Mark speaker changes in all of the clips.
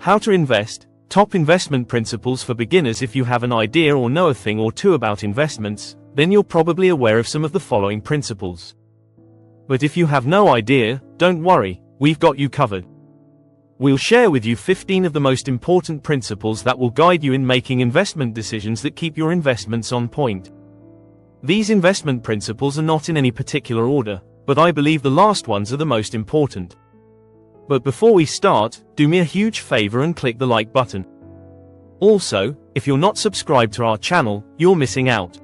Speaker 1: How to invest. Top investment principles for beginners. If you have an idea or know a thing or two about investments, then you're probably aware of some of the following principles. But if you have no idea, don't worry, we've got you covered. We'll share with you 15 of the most important principles that will guide you in making investment decisions that keep your investments on point. These investment principles are not in any particular order, but I believe the last ones are the most important. But before we start, do me a huge favor and click the like button. Also, if you're not subscribed to our channel, you're missing out.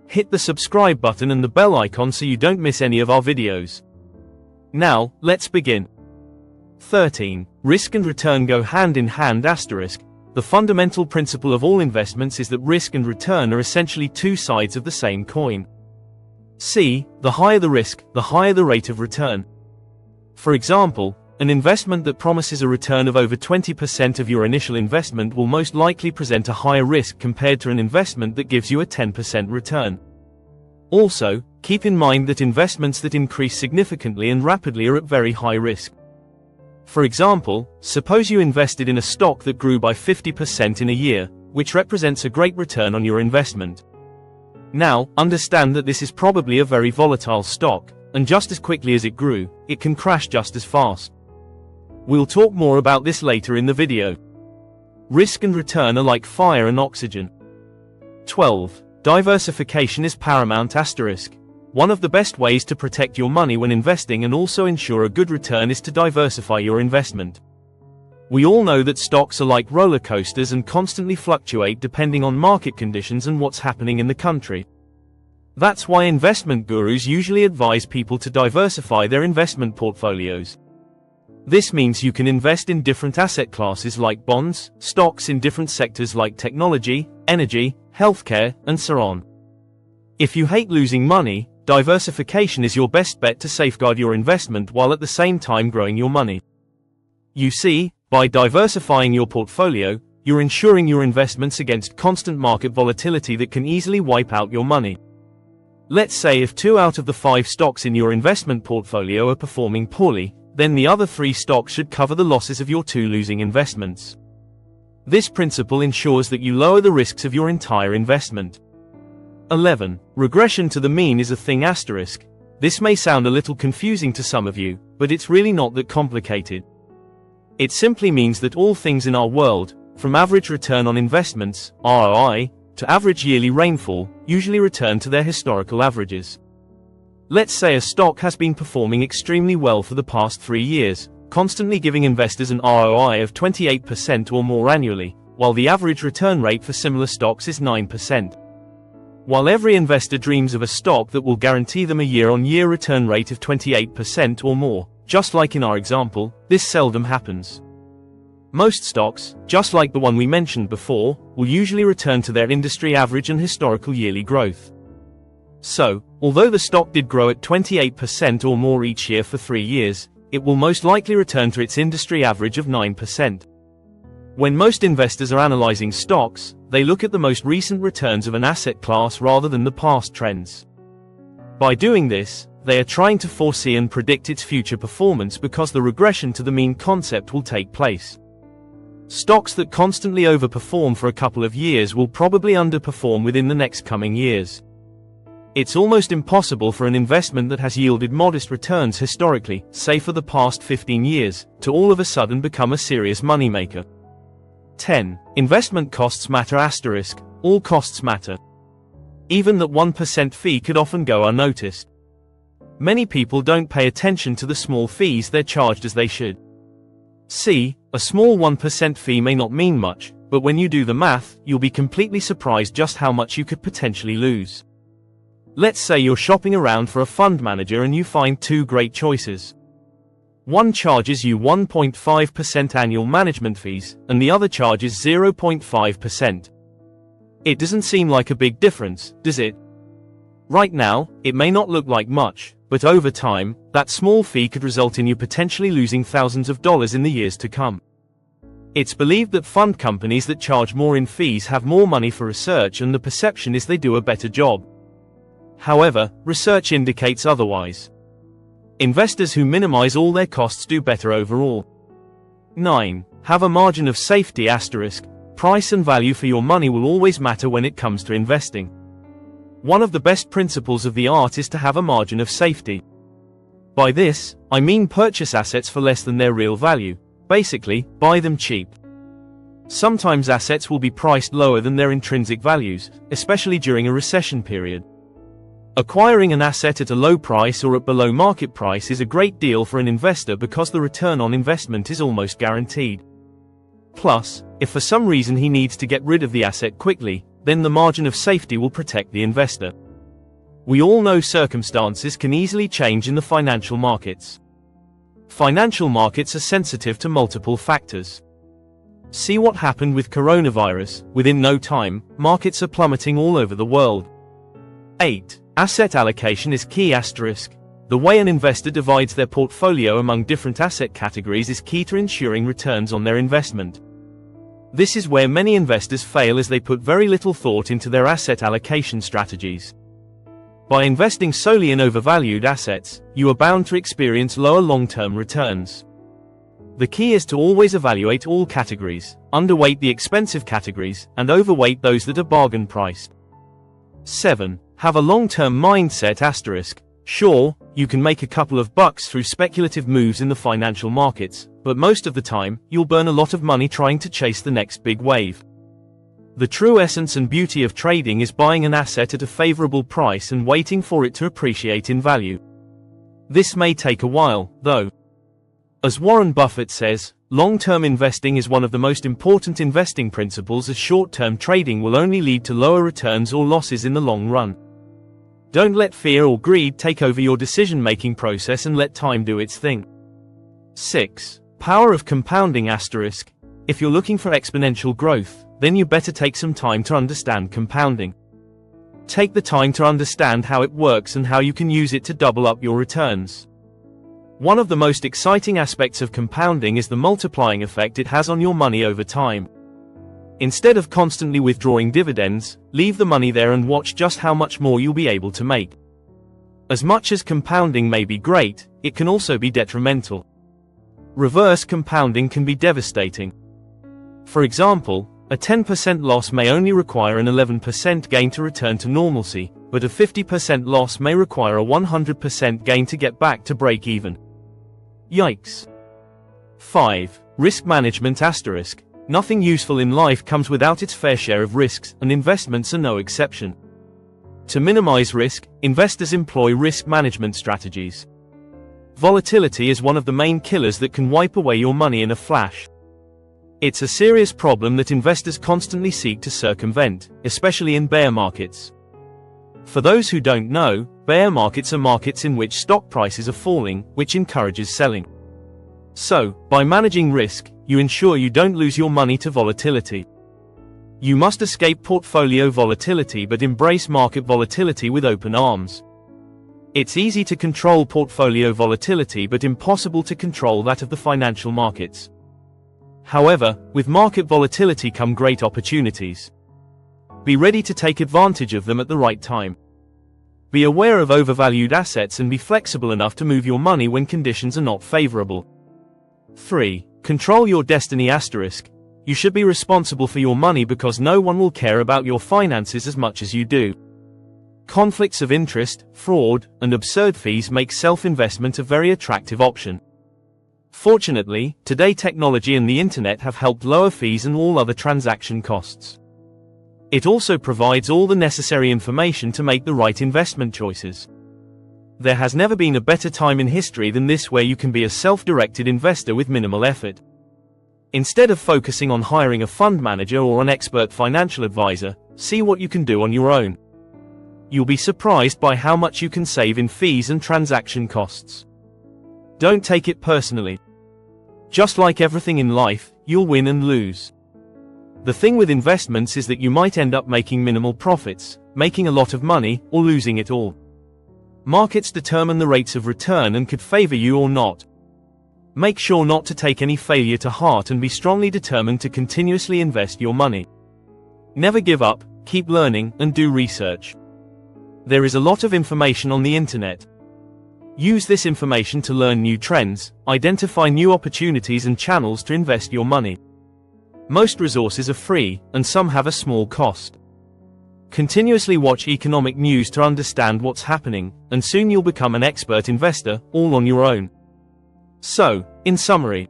Speaker 1: Hit the subscribe button and the bell icon so you don't miss any of our videos. Now, let's begin. 13. Risk and return go hand in hand. The fundamental principle of all investments is that risk and return are essentially two sides of the same coin. C. The higher the risk, the higher the rate of return. For example, an investment that promises a return of over 20% of your initial investment will most likely present a higher risk compared to an investment that gives you a 10% return. Also, keep in mind that investments that increase significantly and rapidly are at very high risk. For example, suppose you invested in a stock that grew by 50% in a year, which represents a great return on your investment. Now, understand that this is probably a very volatile stock, and just as quickly as it grew, it can crash just as fast. We'll talk more about this later in the video. Risk and return are like fire and oxygen. 12. Diversification is paramount. One of the best ways to protect your money when investing and also ensure a good return is to diversify your investment. We all know that stocks are like roller coasters and constantly fluctuate depending on market conditions and what's happening in the country. That's why investment gurus usually advise people to diversify their investment portfolios. This means you can invest in different asset classes like bonds, stocks in different sectors like technology, energy, healthcare, and so on. If you hate losing money, diversification is your best bet to safeguard your investment while at the same time growing your money. You see, by diversifying your portfolio, you're ensuring your investments against constant market volatility that can easily wipe out your money. Let's say if 2 out of the 5 stocks in your investment portfolio are performing poorly, then the other 3 stocks should cover the losses of your 2 losing investments. This principle ensures that you lower the risks of your entire investment. 11. Regression to the mean is a thing. This may sound a little confusing to some of you, but it's really not that complicated. It simply means that all things in our world, from average return on investments, ROI, to average yearly rainfall, usually return to their historical averages. Let's say a stock has been performing extremely well for the past 3 years, constantly giving investors an ROI of 28% or more annually, while the average return rate for similar stocks is 9%. While every investor dreams of a stock that will guarantee them a year-on-year return rate of 28% or more, just like in our example, this seldom happens. Most stocks, just like the one we mentioned before, will usually return to their industry average and historical yearly growth. So, although the stock did grow at 28% or more each year for 3 years, it will most likely return to its industry average of 9%. When most investors are analyzing stocks, they look at the most recent returns of an asset class rather than the past trends. By doing this, they are trying to foresee and predict its future performance because the regression to the mean concept will take place. Stocks that constantly overperform for a couple of years will probably underperform within the next coming years. It's almost impossible for an investment that has yielded modest returns historically, say for the past 15 years, to all of a sudden become a serious moneymaker. 10. Investment costs matter. All costs matter. Even that 1% fee could often go unnoticed. Many people don't pay attention to the small fees they're charged as they should. See, a small 1% fee may not mean much, but when you do the math, you'll be completely surprised just how much you could potentially lose. Let's say you're shopping around for a fund manager and you find 2 great choices. One charges you 1.5% annual management fees, and the other charges 0.5%. It doesn't seem like a big difference, does it? Right now, it may not look like much, but over time, that small fee could result in you potentially losing thousands of dollars in the years to come. It's believed that fund companies that charge more in fees have more money for research, and the perception is they do a better job. However, research indicates otherwise. Investors who minimize all their costs do better overall. 9. Have a margin of safety asterisk. Price and value for your money will always matter when it comes to investing. One of the best principles of the art is to have a margin of safety. By this, I mean purchase assets for less than their real value. Basically, buy them cheap. Sometimes assets will be priced lower than their intrinsic values, especially during a recession period. Acquiring an asset at a low price or at below market price is a great deal for an investor because the return on investment is almost guaranteed. Plus, if for some reason he needs to get rid of the asset quickly, then the margin of safety will protect the investor. We all know circumstances can easily change in the financial markets. Financial markets are sensitive to multiple factors. See what happened with coronavirus. Within no time, markets are plummeting all over the world. 8. Asset allocation is key asterisk. The way an investor divides their portfolio among different asset categories is key to ensuring returns on their investment. This is where many investors fail, as they put very little thought into their asset allocation strategies. By investing solely in overvalued assets, you are bound to experience lower long-term returns. The key is to always evaluate all categories, underweight the expensive categories, and overweight those that are bargain priced. 7. Have a long-term mindset asterisk. Sure, you can make a couple of bucks through speculative moves in the financial markets, but most of the time, you'll burn a lot of money trying to chase the next big wave. The true essence and beauty of trading is buying an asset at a favorable price and waiting for it to appreciate in value. This may take a while, though. As Warren Buffett says, long-term investing is one of the most important investing principles, as short-term trading will only lead to lower returns or losses in the long run. Don't let fear or greed take over your decision-making process, and let time do its thing. 6. Power of compounding asterisk. If you're looking for exponential growth, then you better take some time to understand compounding. Take the time to understand how it works and how you can use it to double up your returns. One of the most exciting aspects of compounding is the multiplying effect it has on your money over time. Instead of constantly withdrawing dividends, leave the money there and watch just how much more you'll be able to make. As much as compounding may be great, it can also be detrimental. Reverse compounding can be devastating. For example, a 10% loss may only require an 11% gain to return to normalcy, but a 50% loss may require a 100% gain to get back to break even. Yikes. 5. Risk management asterisk. Nothing useful in life comes without its fair share of risks, and investments are no exception. To minimize risk, investors employ risk management strategies. Volatility is one of the main killers that can wipe away your money in a flash. It's a serious problem that investors constantly seek to circumvent, especially in bear markets. For those who don't know, bear markets are markets in which stock prices are falling, which encourages selling. So, by managing risk, you ensure you don't lose your money to volatility. You must escape portfolio volatility but embrace market volatility with open arms. It's easy to control portfolio volatility but impossible to control that of the financial markets. However, with market volatility come great opportunities. Be ready to take advantage of them at the right time. Be aware of overvalued assets and be flexible enough to move your money when conditions are not favorable. 3. Control your destiny asterisk. You should be responsible for your money because no one will care about your finances as much as you do. Conflicts of interest, fraud, and absurd fees make self-investment a very attractive option. Fortunately, today technology and the internet have helped lower fees and all other transaction costs. It also provides all the necessary information to make the right investment choices. There has never been a better time in history than this, where you can be a self-directed investor with minimal effort. Instead of focusing on hiring a fund manager or an expert financial advisor, see what you can do on your own. You'll be surprised by how much you can save in fees and transaction costs. Don't take it personally. Just like everything in life, you'll win and lose. The thing with investments is that you might end up making minimal profits, making a lot of money, or losing it all. Markets determine the rates of return and could favor you or not. Make sure not to take any failure to heart and be strongly determined to continuously invest your money. Never give up, keep learning, and do research. There is a lot of information on the internet. Use this information to learn new trends, identify new opportunities and channels to invest your money. Most resources are free, and some have a small cost. Continuously watch economic news to understand what's happening, and soon you'll become an expert investor, all on your own. So, in summary: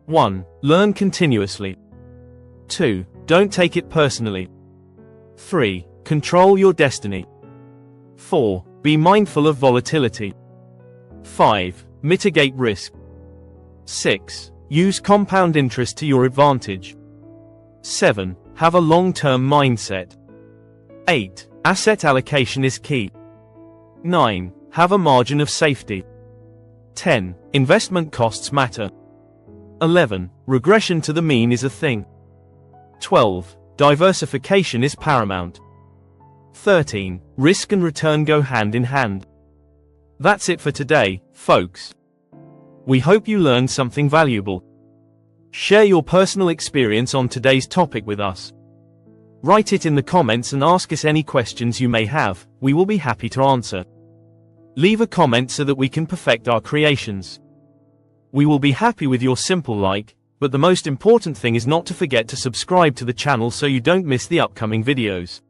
Speaker 1: 1. Learn continuously. 2. Don't take it personally. 3. Control your destiny. 4. Be mindful of volatility. 5. Mitigate risk. 6. Use compound interest to your advantage. 7. Have a long-term mindset. 8. Asset allocation is key. 9. Have a margin of safety. 10. Investment costs matter. 11. Regression to the mean is a thing. 12. Diversification is paramount. 13. Risk and return go hand in hand. That's it for today, folks. We hope you learned something valuable. Share your personal experience on today's topic with us. Write it in the comments and ask us any questions you may have. We will be happy to answer. Leave a comment so that we can perfect our creations. We will be happy with your simple like, but the most important thing is not to forget to subscribe to the channel so you don't miss the upcoming videos.